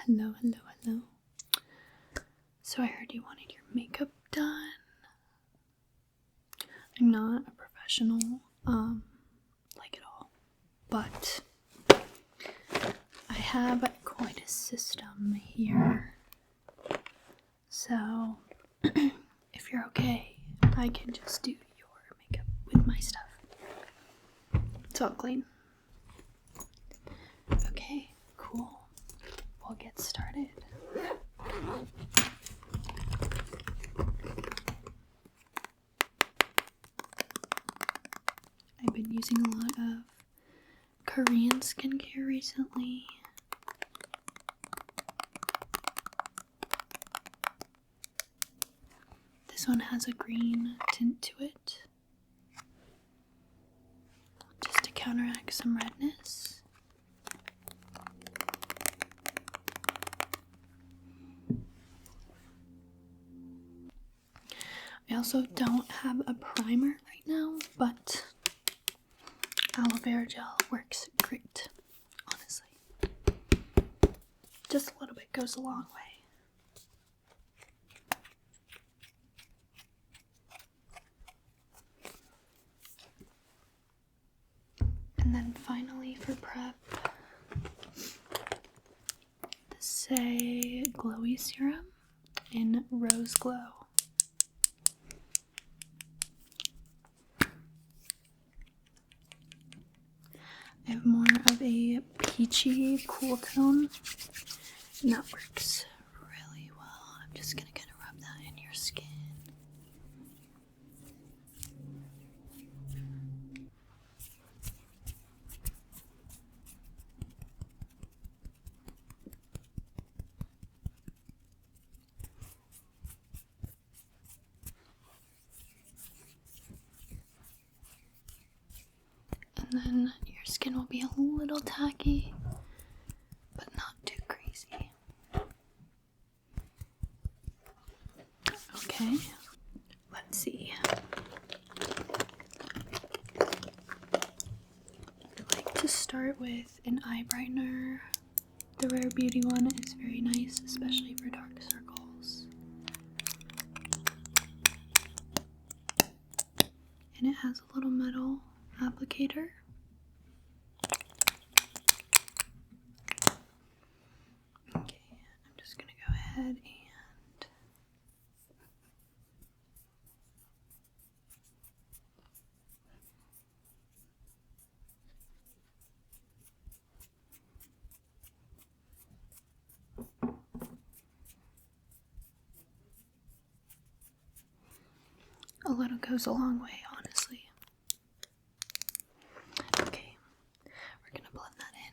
Hello, hello, hello. So I heard you wanted your makeup done. I'm not a professional, like at all, but I have quite a system here. So if you're okay, I can just do your makeup with my stuff. It's all clean. Okay, cool. We'll get started. I've been using a lot of Korean skincare recently. This one has a green tint to it, just to counteract some redness. I also don't have a primer right now, but aloe vera gel works great, honestly. Just a little bit goes a long way. And then finally for prep, the Say Glowy Serum in Rose Glow. I have more of a peachy cool tone, and that works really well. I'm just gonna kind of rub that in your skin. And then your skin will be a little tacky, but not too crazy. Okay, let's see. I like to start with an eye brightener. The Rare Beauty one is very nice, especially for dark circles. And it has a little metal applicator. Okay, I'm just gonna go ahead and a little goes a long way, honestly. Okay, we're gonna blend that in.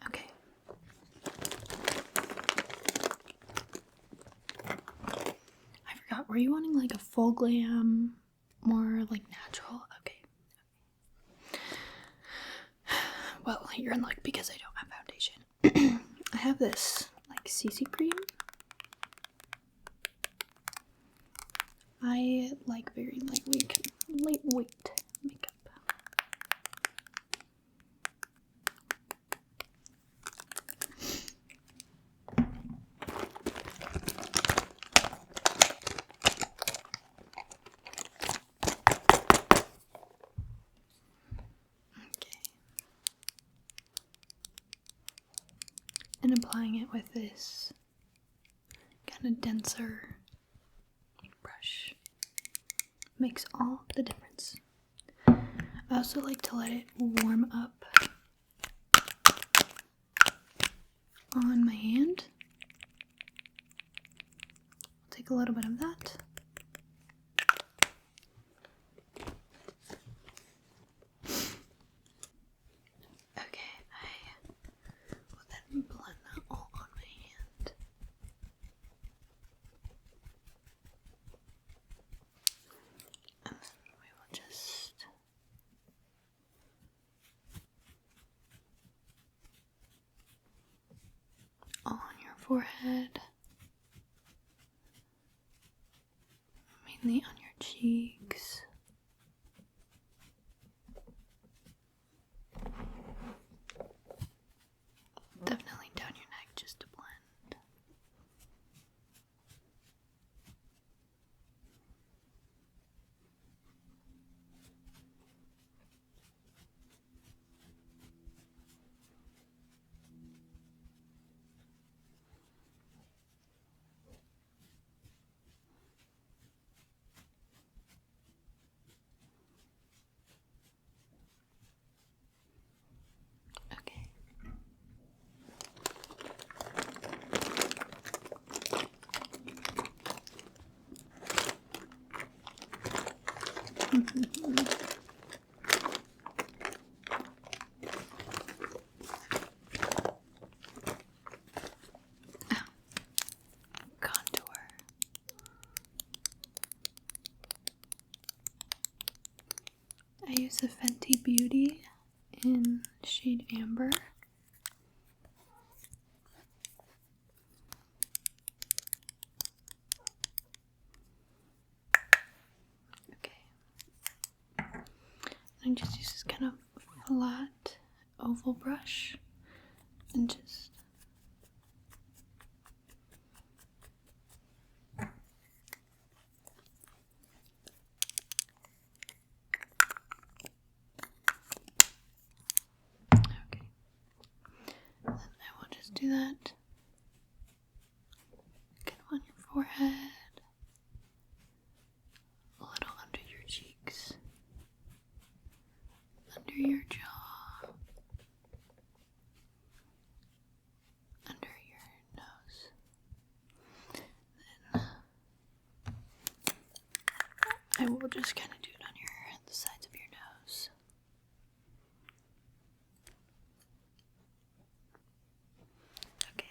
Okay. I forgot, were you wanting like a full glam, more like natural? Okay. Well, you're in luck because I don't have foundation. I have this like CC cream. I like very lightweight makeup. Okay. And applying it with this kind of denser brush makes all the difference. I also like to let it warm up on my hand. Take a little bit of that. Okay, I will then blend that all on my hand. forehead, mainly on your cheeks. Definitely down your neck just to blend. Okay. Contour. I use the Fenty Beauty in shade Amber. Okay. I just use this kind of flat oval brush and just okay. And then I will just do that kind of on your forehead, a little under your cheeks, under your jaw, under your nose. Then I will just kind of do it on the sides of your nose. Okay.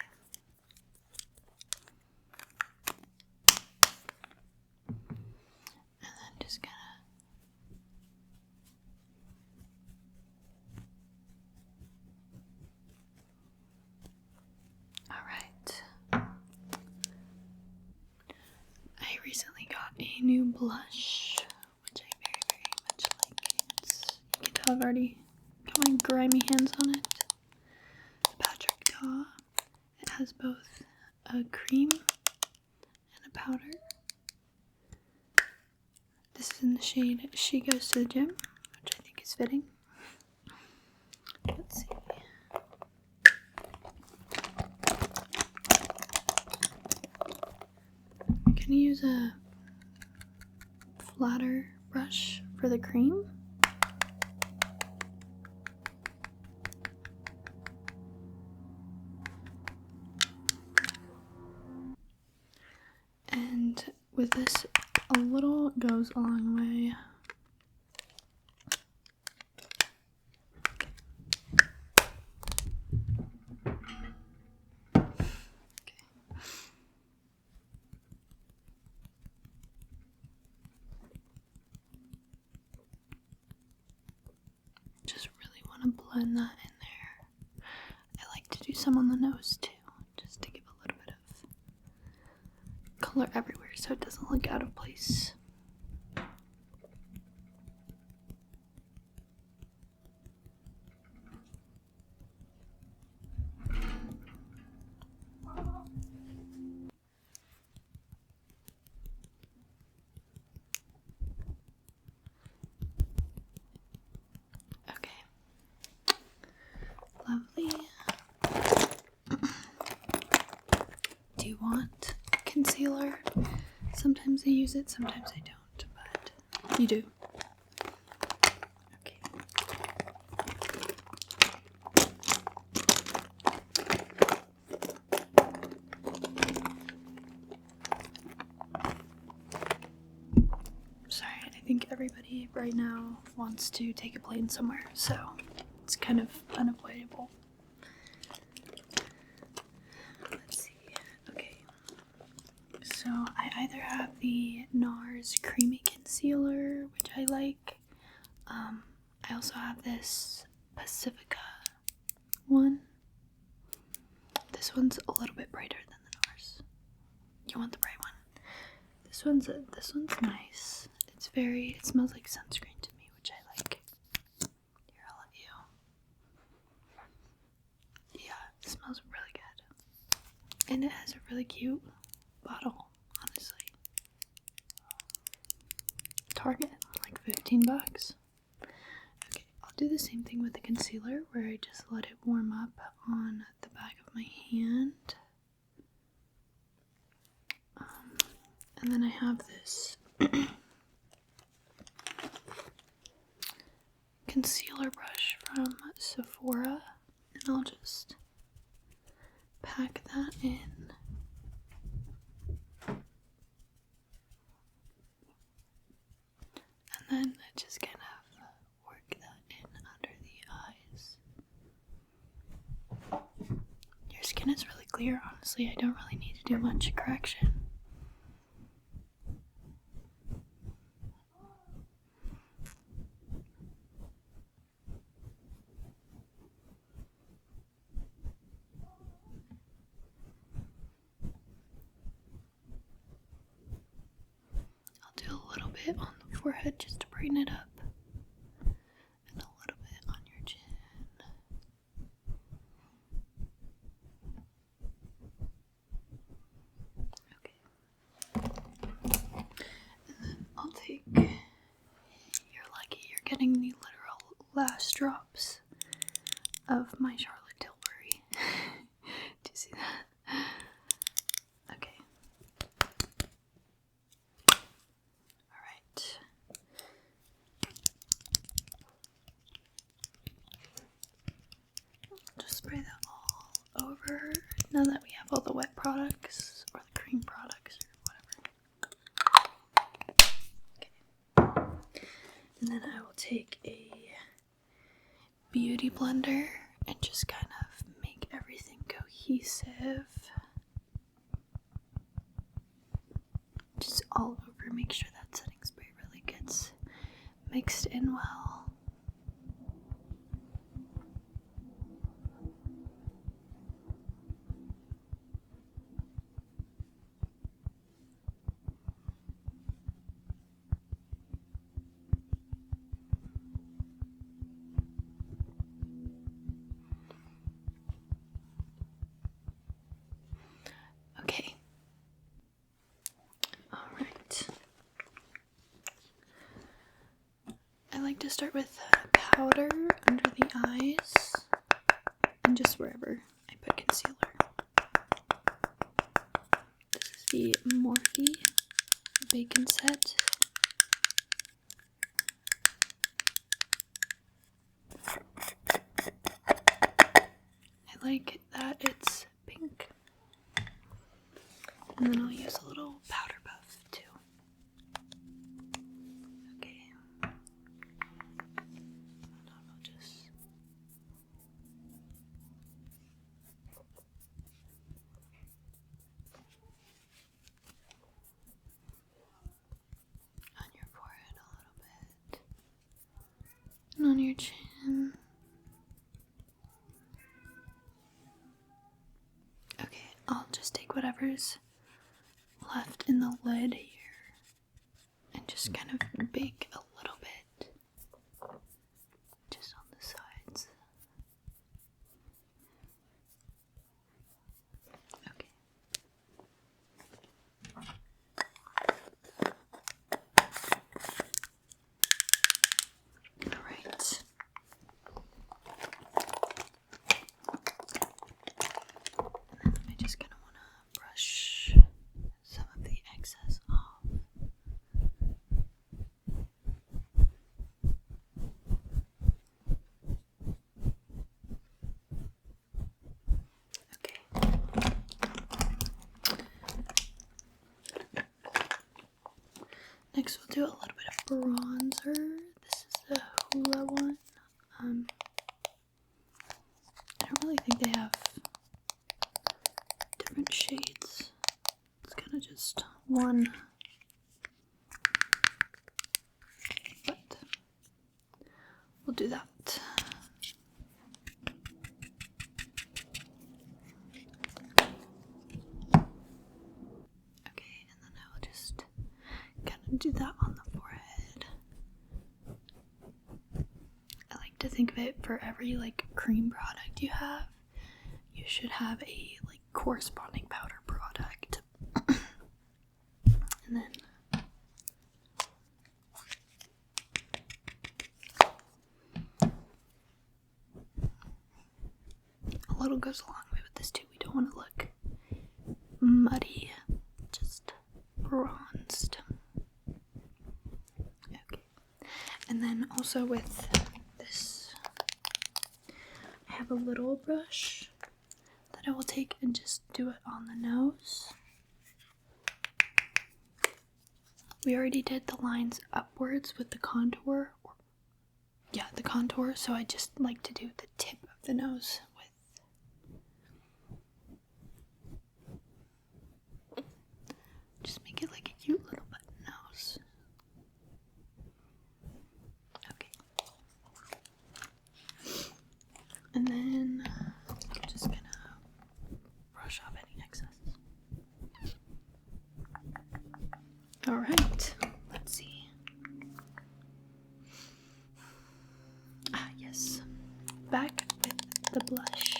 And then just kind of alright. I recently got a new blush, which I very, very much like. You can tell I've already got my grimy hands on it. Patrick Ta. It has both a cream and a powder. This is in the shade She Goes to the Gym, which I think is fitting. Let's see. I'm gonna use a flatter brush for the cream. And with this, a little goes a long way. Just really want to blend that in there. I like to do some on the nose too, just to give a little bit of color everywhere so it doesn't look out of place. Okay. Lovely. Do you want concealer? Sometimes I use it, sometimes I don't, but you do. Okay. Sorry, I think everybody right now wants to take a plane somewhere, so it's kind of unavoidable. Let's see. Okay. So I either have the NARS Creamy Concealer, which I like. I also have this Pacifica one. This This one's a little bit brighter than the ours. You want the bright one? This one's nice. It smells like sunscreen to me, which I like. Here, I'll let you. Yeah, it smells really good. And it has a really cute bottle, honestly. Target, like $15. Okay, I'll do the same thing with the concealer where I just let it warm up on the back of my hand. And then I have this concealer brush from Sephora, and I'll just pack that in. And then just kind of work that in under the eyes. Your skin is really clear, honestly. I don't really need to do much correction. On the forehead just to brighten it up, and a little bit on your chin. Okay. And then I'll take, you're lucky you're getting the literal last drops of my Charlotte Tilbury. Do you see that? Okay. Just spray that all over now that we have all the wet products or the cream products or whatever. Okay. And then I will take a beauty blender and just kind of make everything cohesive. Just all over, make sure that setting spray really gets mixed in well. Okay. Alright. I like to start with powder under the eyes and just wherever I put concealer. This is the Morphe Bacon Set. I like that it's pink. And then I'll use a little powder puff too. Okay. And I'll just on your forehead a little bit. And on your chin. Okay, I'll just take whatever's left in the lid here and just kind of bake a little bit just on the sides. Okay. Alright. And then I just kind of want to brush some of the excess off. Okay. Next we'll do a little bit of bronzer. This is the Hoola one. I don't really think they have different shades. It's kind of just one. But we'll do that. do that on the forehead. I like to think of it, for every like cream product you have, you should have a like corresponding powder product. And then a little goes a long way with this too. We don't want to look muddy, just bronzed. Okay. And then also with this, I have a little brush that I will take and just do it on the nose. We already did the lines upwards with the contour. The contour, so I just like to do the tip of the nose with. Just make it like a cute little button nose. Okay. And then I'm just gonna brush off any excess. Alright, let's see. Yes. Back with the blush.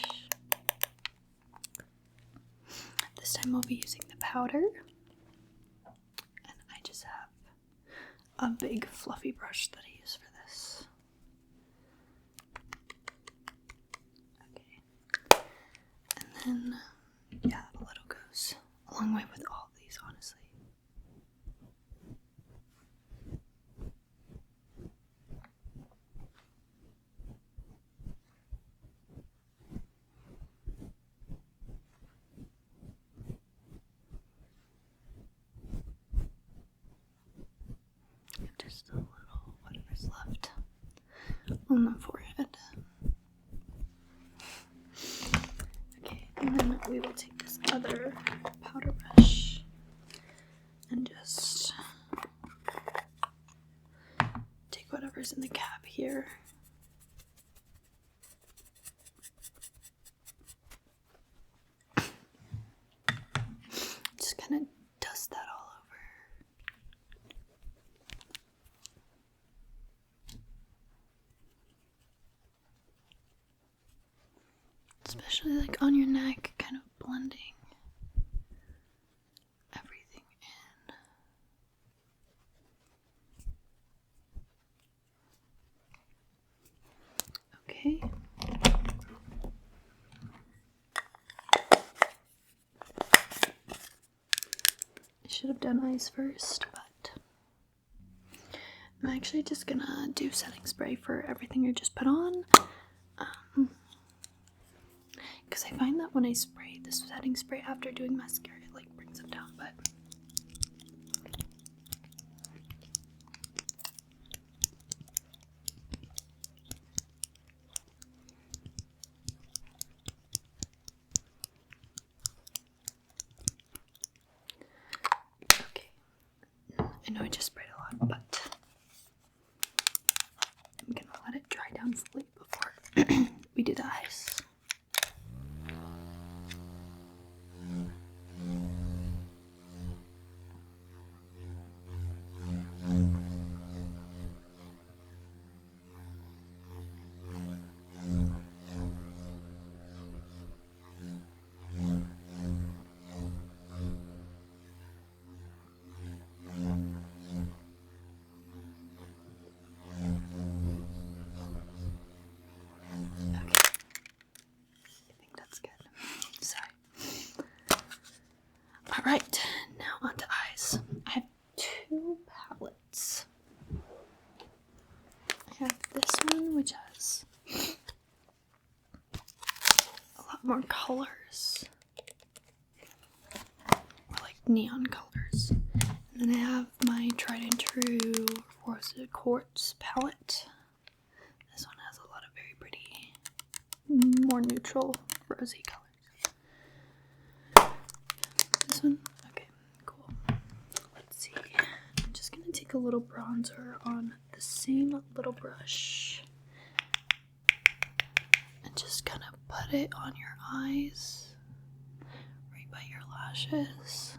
This time we'll be using the powder. And I just have a big fluffy brush that I use for this. Okay. And then, yeah, a little goes a long way with all of these, honestly. Just a little, whatever's left on the forehead. Okay, and then we will take this other powder brush and just take whatever's in the cap here. Just kind of dust that all over. Especially like on your neck, kind of blending everything in. Okay. I should have done eyes first, but I'm actually just gonna do setting spray for everything I just put on. Because I find that when I spray this setting spray after doing mascara, it like brings them down, but okay. I know I just sprayed a lot, but I'm gonna let it dry down fully before we do the eyes. Alright, now on to eyes. I have two palettes. I have this one, which has a lot more colors. More like neon colors. And then I have my tried and true Rosy Quartz palette. This one has a lot of very pretty, more neutral rosy colors. This one? Okay, cool. Let's see. I'm just gonna take a little bronzer on the same little brush and just kind of put it on your eyes, right by your lashes,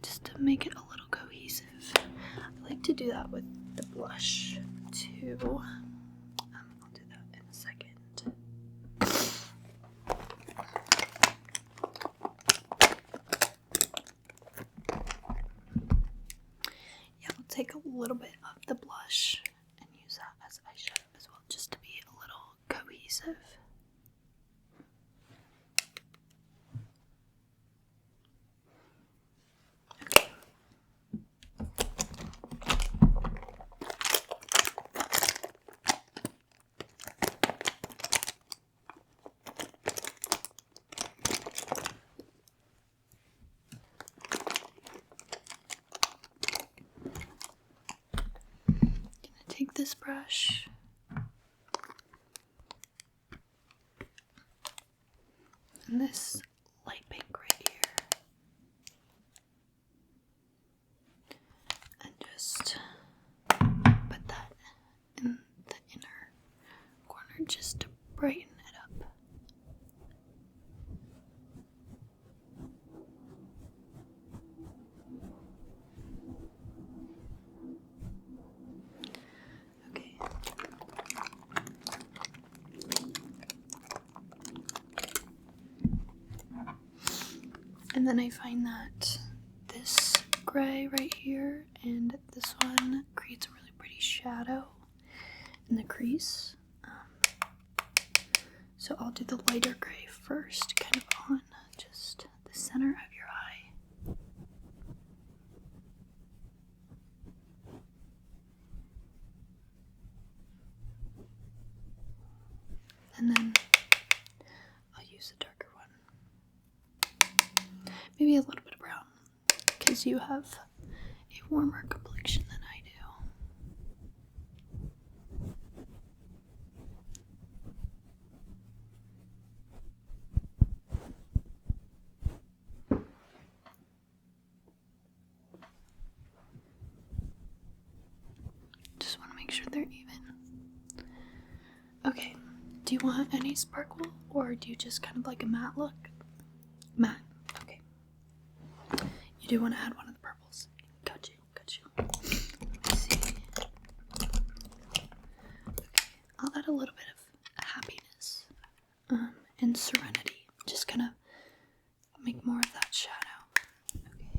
just to to make it a little cohesive. I like to do that with the blush too. I'll do that in a second. Yeah, we'll take a little bit of the blush and use that as eyeshadow as well, just to be a little cohesive. Okay. Take this brush and this light pink right here and just put that in the inner corner just to brighten it up. Okay. And then I find that this gray right here and this one creates a really pretty shadow in the crease. So I'll do the lighter gray first, kind of on just the center of your eye. And then I'll use a darker one. Maybe a little bit of brown, because you have a warmer complexion than I do. Just want to make sure they're even. Okay, do you want any sparkle, or do you just kind of like a matte look? Matte, okay. You do want to add one of the purples. Got you. Let me see. Okay, I'll add a little bit of happiness and serenity. Just kind of make more of that shadow. Okay,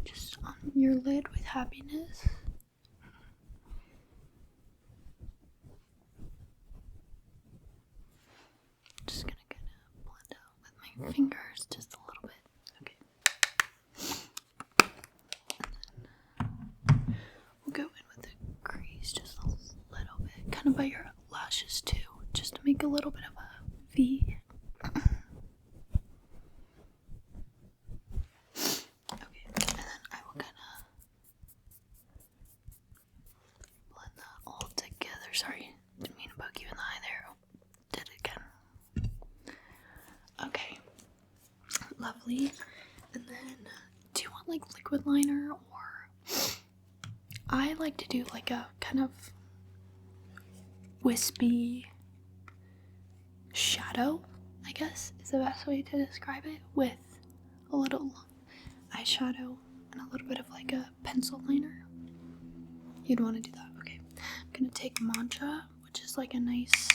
just on your lid with happiness. Just gonna kind of blend out with my fingers just a little bit. Okay. And then we'll go in with the crease just a little bit, kind of by your lashes too, just to make a little bit of a V. Okay, and then I will kind of blend that all together. Sorry, didn't mean to poke you in the eye there. Did it again. Okay, lovely. And then, do you want like liquid liner, or I like to do like a kind of wispy shadow, I guess is the best way to describe it, with a little eyeshadow and a little bit of like a pencil liner. You'd want to do that. Okay, I'm gonna take Mantra, which is like a nice,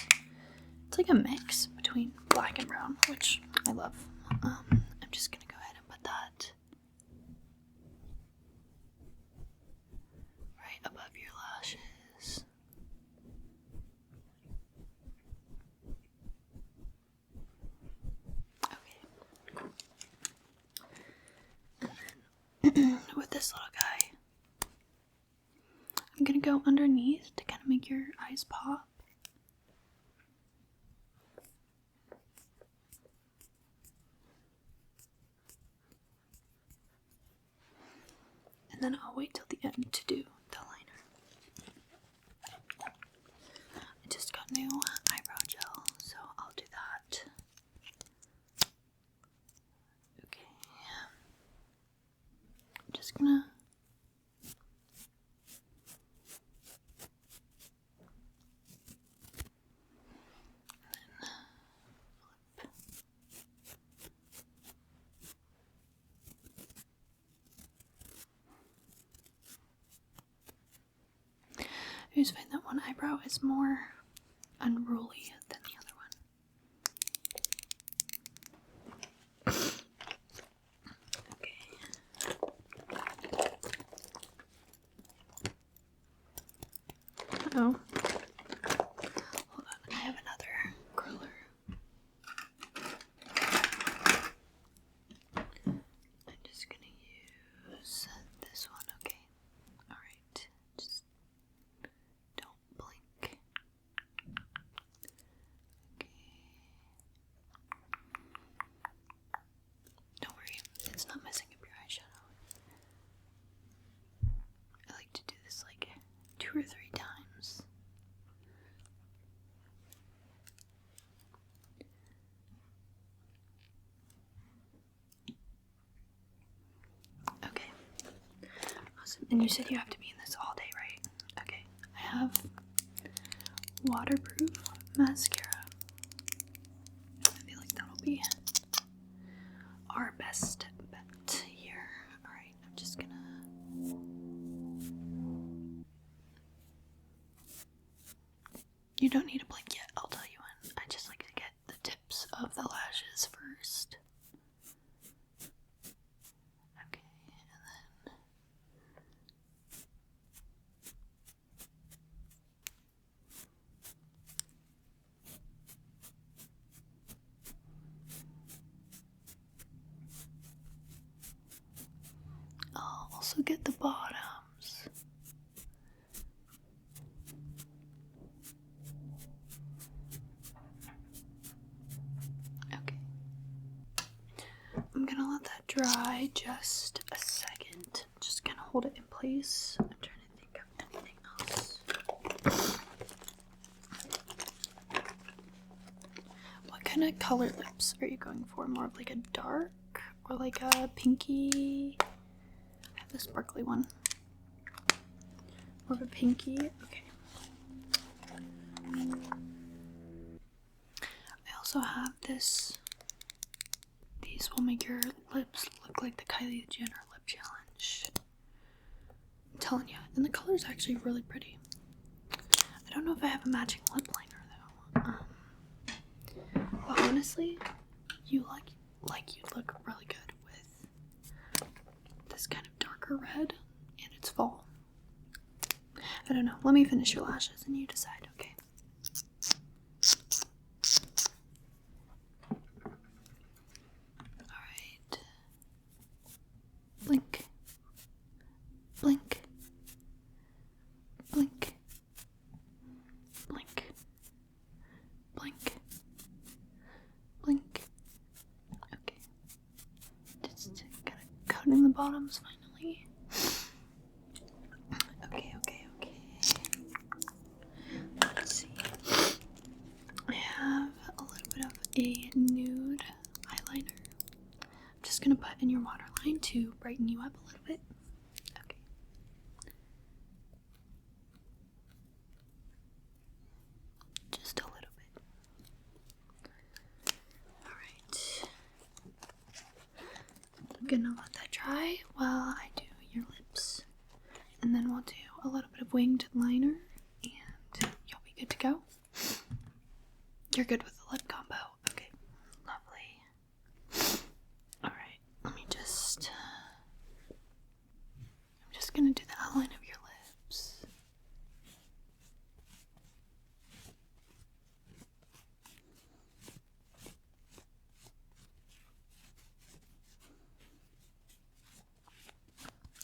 it's like a mix between black and brown, which I love. I'm just gonna go ahead and put that right above your lashes. Okay. And then with this little guy, I'm gonna go underneath to kind of make your eyes pop. And then I'll wait till the end to do the liner. I just got new eyebrow gel, so I'll do that. Okay. I'm just gonna I always find that one eyebrow is more unruly than the other one. Okay. Uh-oh. Hold on, I have another curler. I'm just gonna use this one, okay? Alright, just don't blink. Okay. Don't worry, it's not messing up your eyeshadow. I like to do this like 2 or 3 times. Okay. Awesome. And you said you have to be in this all day, right? Okay. I have waterproof mascara. I feel like that'll be our best bet here. Alright, I'm just gonna. You don't need to blink yet, I'll tell you when. I just like to get the tips of the lashes first. Okay, and then. I'll also get the bottoms. Okay. I'm gonna let that dry just a second. Just gonna hold it in place. I'm trying to think of anything else. What kind of color lips are you going for? More of like a dark or like a pinky? I have the sparkly one. More of a pinky? Okay. I also have this. These will make your lips look like the Kylie Jenner lip challenge. I'm telling you. And the color is actually really pretty. I don't know if I have a matching lip liner though. But honestly, you'd look really good with this kind of darker red, and it's fall. I don't know. Let me finish your lashes and you decide, okay? Alright. Blink. Blink. Blink. Blink. Blink. Blink. Okay. Just kind of coating the bottoms finally. Okay. Let's see. I have a little bit of a nude eyeliner. I'm just gonna put in your waterline to brighten you up a little bit. Okay. Just a little bit. Alright. I'm gonna let that dry while I do your lips. And then we'll do a little bit of winged liner and you'll be good to go. You're good with the lip combo. Okay. Lovely. Alright, I'm just gonna do the outline of your lips.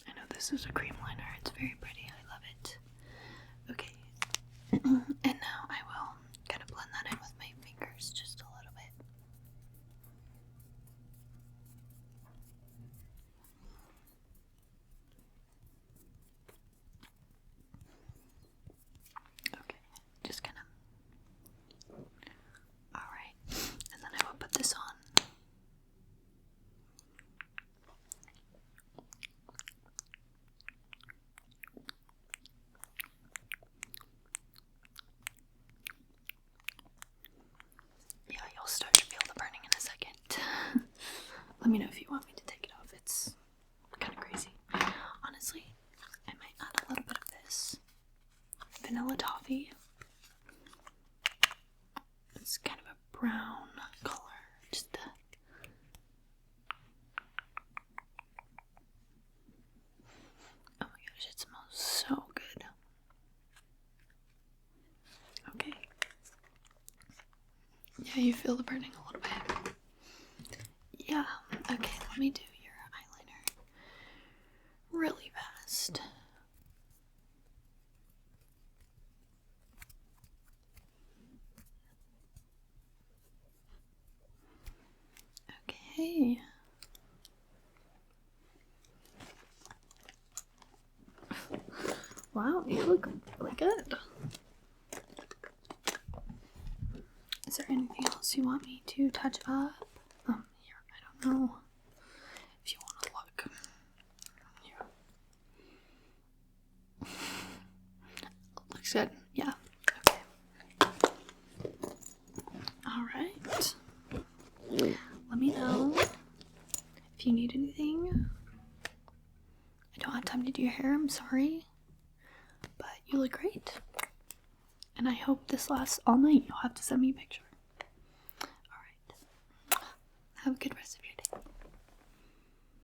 I know this is a cream liner. It's very pretty. I love it. Okay. And now I will kind of blend that in with my fingers just a little bit. Okay, just kind of. Alright, and then I will put this on. Yeah, you'll start to feel the burning in a second. Let me know if you want me to take it off. It's kind of crazy. Honestly, I might add a little bit of this vanilla feel the burning a little bit? Yeah. Okay, let me do your eyeliner really fast. Okay. Wow, you look really good. Is there anything else you want me to touch up? Here, I don't know if you want to look. Yeah. Looks good. Yeah. Okay. Alright. Let me know if you need anything. I don't have time to do your hair, I'm sorry. But you look great. And I hope this lasts all night. You'll have to send me a picture. Alright. Have a good rest of your day.